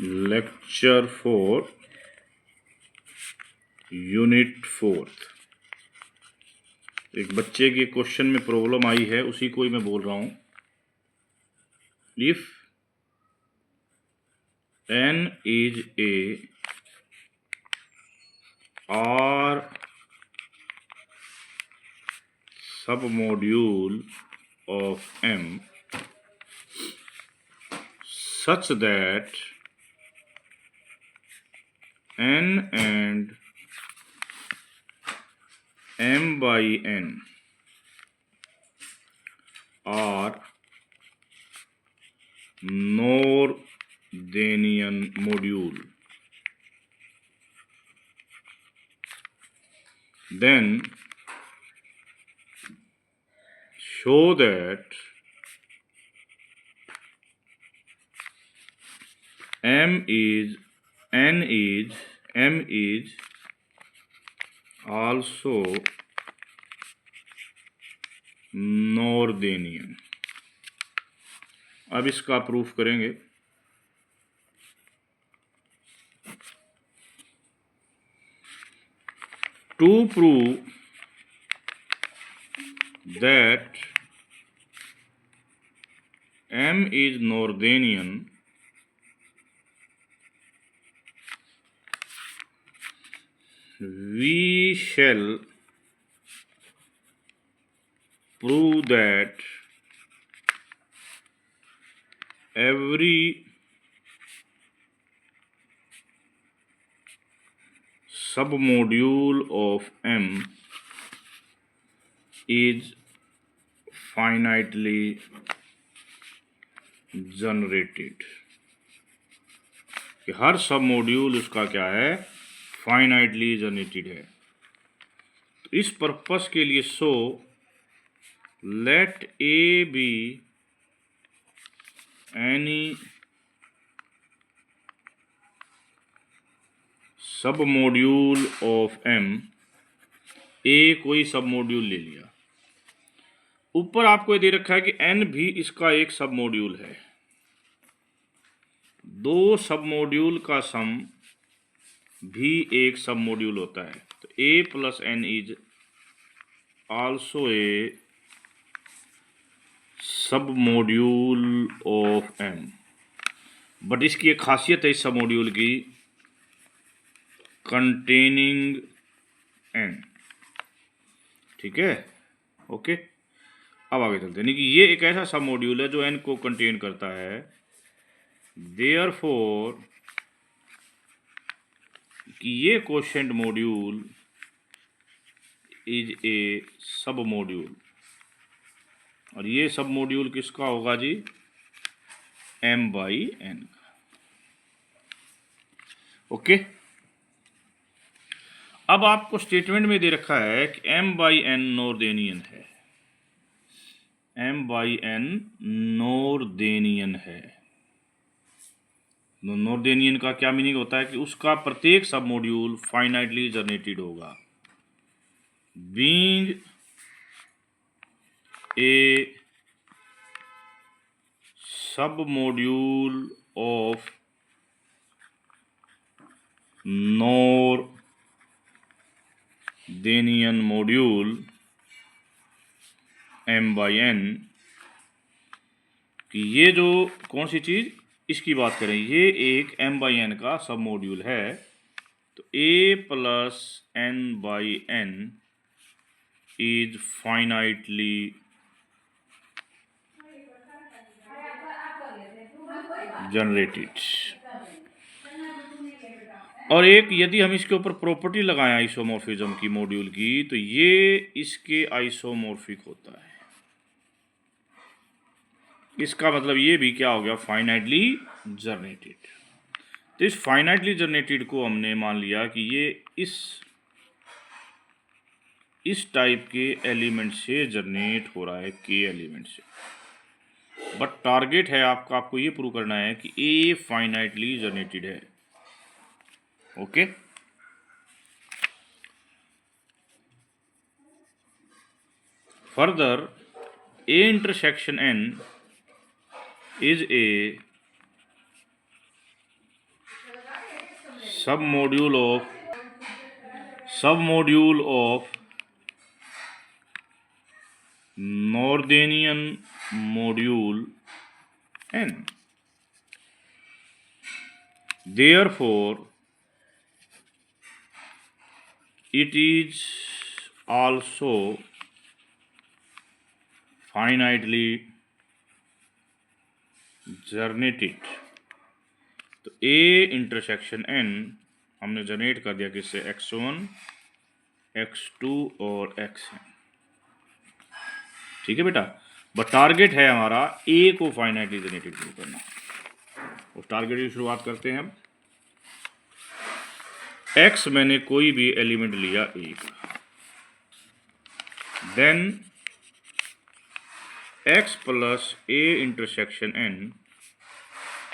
Lecture 4 unit 4। एक बच्चे के क्वेश्चन में प्रॉब्लम आई है, उसी को ही मैं बोल रहा हूं। इफ n is a R submodule of m such that n and m by n are Northenian module, then show that m is also Northenian। अब इसका प्रूफ करेंगे। To prove that m is Northenian, we shall prove that every submodule of m is finitely generated। कि हर सब module उसका क्या है, finitely generated है। तो इस पर्पस के लिए so let A be any सब मॉड्यूल ऑफ m, ए कोई सब मॉड्यूल ले लिया। ऊपर आपको ये दे रखा है कि n भी इसका एक सब मॉड्यूल है। दो सब मॉड्यूल का सम भी एक सब मॉड्यूल होता है। तो a plus n is also a submodule of m। But इसकी एक खासियत है इस सब मॉड्यूल की, कंटेनिंग n। ठीक है, ओके। अब आगे चलते हैं। यानी कि ये एक ऐसा सब मॉड्यूल है जो n को कंटेन करता है। देयरफॉर कि ये कोशेंट मॉड्यूल इज ए सब मॉड्यूल, और ये सब मॉड्यूल किसका होगा जी, m बाई n का। ओके। अब आपको स्टेटमेंट में दे रखा है कि m बाई n नॉर्देनियन है, m बाई n नॉर्देनियन है। नॉर्देनियन का क्या मीनिंग होता है कि उसका प्रत्येक सब मॉड्यूल फाइनाइटली जनरेटेड होगा। Being a submodule of Noetherian module m by n, कि ये जो कौन सी चीज इसकी बात करें, ये एक m बाई n का सब मॉड्यूल है। तो a plus n by n is finitely generated. और एक यदि हम इसके ऊपर प्रॉपर्टी लगाएं आइसोमॉर्फिज्म की मॉड्यूल की, तो ये इसके आइसोमॉर्फिक होता है। इसका मतलब ये भी क्या हो गया, फाइनाइटली जनरेटेड। तो इस फाइनाइटली जनरेटेड को हमने मान लिया कि ये इस टाइप के एलिमेंट से जनरेट हो रहा है, के एलिमेंट से। बट टारगेट है आपको ये प्रूव करना है कि ए फाइनाइटली जनरेटेड है। Okay. Further A intersection n is a submodule of Noetherian module n, therefore it is also finitely generated. तो A इंटरसेक्शन n हमने जनरेट कर दिया किससे, x1 x2 और xn। ठीक है बेटा, बट टारगेट है हमारा A को फाइनाइटली जनरेटेड शुरू करना। और टारगेट की शुरुआत करते हैं हम। x मैंने कोई भी एलिमेंट लिया A का, then x plus A intersection n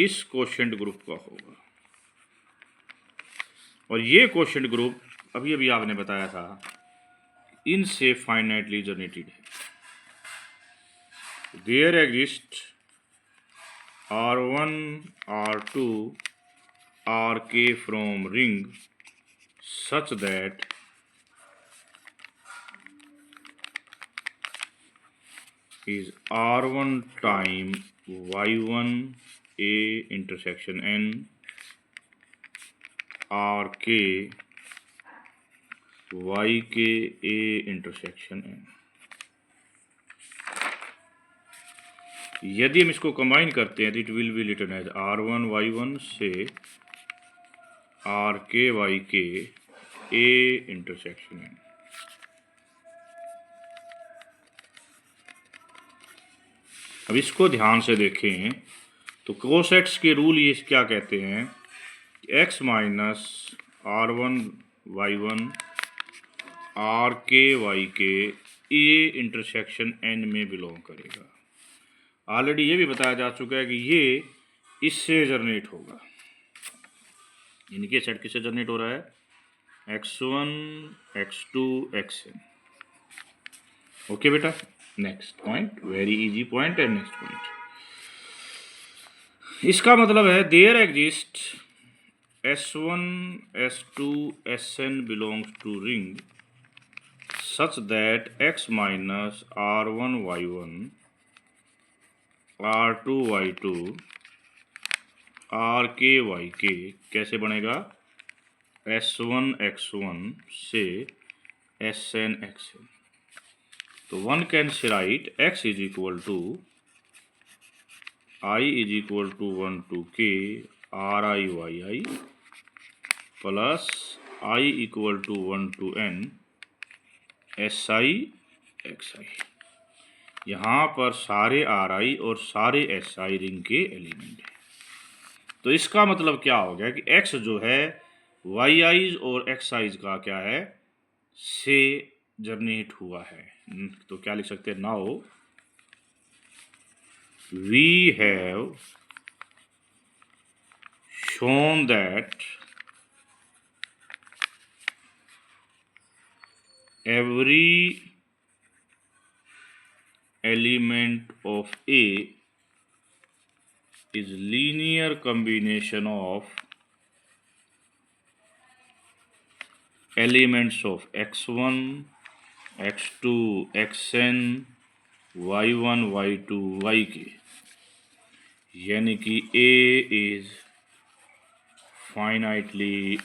इस क्वोशिएंट ग्रुप का होगा। और ये क्वोशिएंट ग्रुप अभी अभी आपने बताया था इनसे फाइनाइटली जनरेटेड है। There exist R1 R2 Rk from ring such that is R1 time y1 A intersection n Rk yk A intersection n। यदि हम इसको कंबाइन करते हैं तो it will be written as R1 y1 से Rk yk A intersection n। अब इसको ध्यान से देखें तो कोसेट्स के रूल ये क्या कहते हैं, x minus R1 y1 Rk yk A intersection n में बिलोंग करेगा। ऑलरेडी ये भी बताया जा चुका है कि ये इससे जनरेट होगा। इनके सेट किससे जनरेट हो रहा है, x1 x2 xn। ओके बेटा, next point, very easy point है। नेक्स्ट पॉइंट, इसका मतलब है there exist s1 s2 sn belongs to ring such that x minus R1 y1 R2 y2 Rk yk कैसे बनेगा, s1 x1 से sn xn। तो one can say right x is equal to I is equal to 1 to k Ri yi plus I equal to 1 to n Si xi। यहाँ पर सारे Ri और सारे Si ring के element हैं। तो इसका मतलब क्या हो गया कि x जो है yi's और xi's का क्या है, से जनरेट हुआ है। तो क्या लिख सकते हैं, now we have shown that every element of A is linear combination of elements of x1 x2 xn y1 y2 yk, यानी कि A is finitely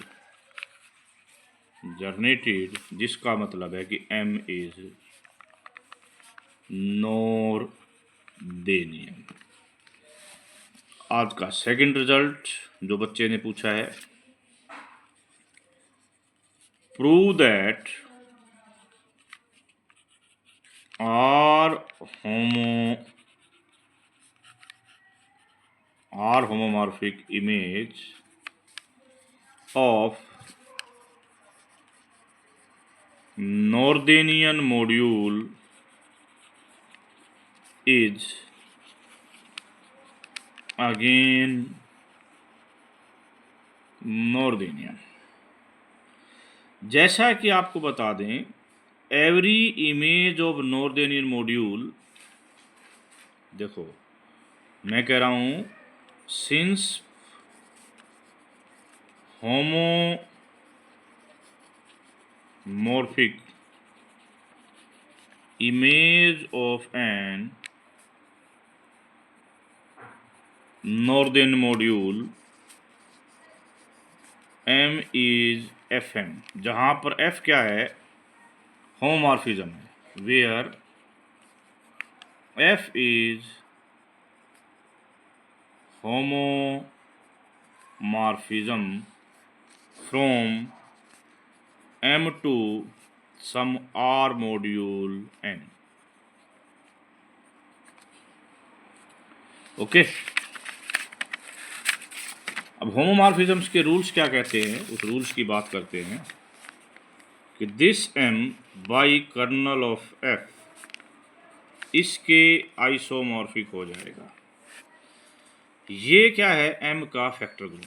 जनरेटेड, जिसका मतलब है कि M is नॉर्देनियन। आज का सेकंड रिजल्ट जो बच्चे ने पूछा है, prove that R homomorphic image of Nordenian module is again Nordenian। जैसा कि आपको बता दें, every image of Noetherian module, देखो मैं कह रहा हूं since homomorphic image of an northern module M is Fm, जहां पर F क्या है, होमोमॉर्फिज्म है, where F is homomorphism from M to some R module N. Okay, अब होमोमॉर्फिज्म्स के रूल्स क्या कहते हैं, उस रूल्स की बात करते हैं कि this M by kernel of F इसके आइसोमॉर्फिक हो जाएगा। ये क्या है, M का फैक्टर ग्रुप,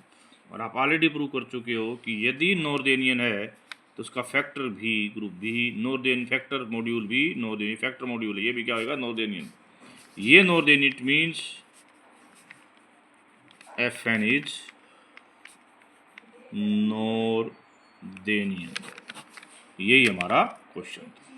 और आप ऑलरेडी प्रूव कर चुके हो कि यदि नॉर्देनियन है तो उसका फैक्टर भी ग्रुप भी नॉर्देन, फैक्टर मॉड्यूल भी नॉर्देनियन, फैक्टर मॉड्यूल है, ये भी क्या होगा, नॉर्देनियन। ये नॉर्देनियन इट मीन्स Fn इज नॉर्देनियन। यही हमारा क्वेश्चन था।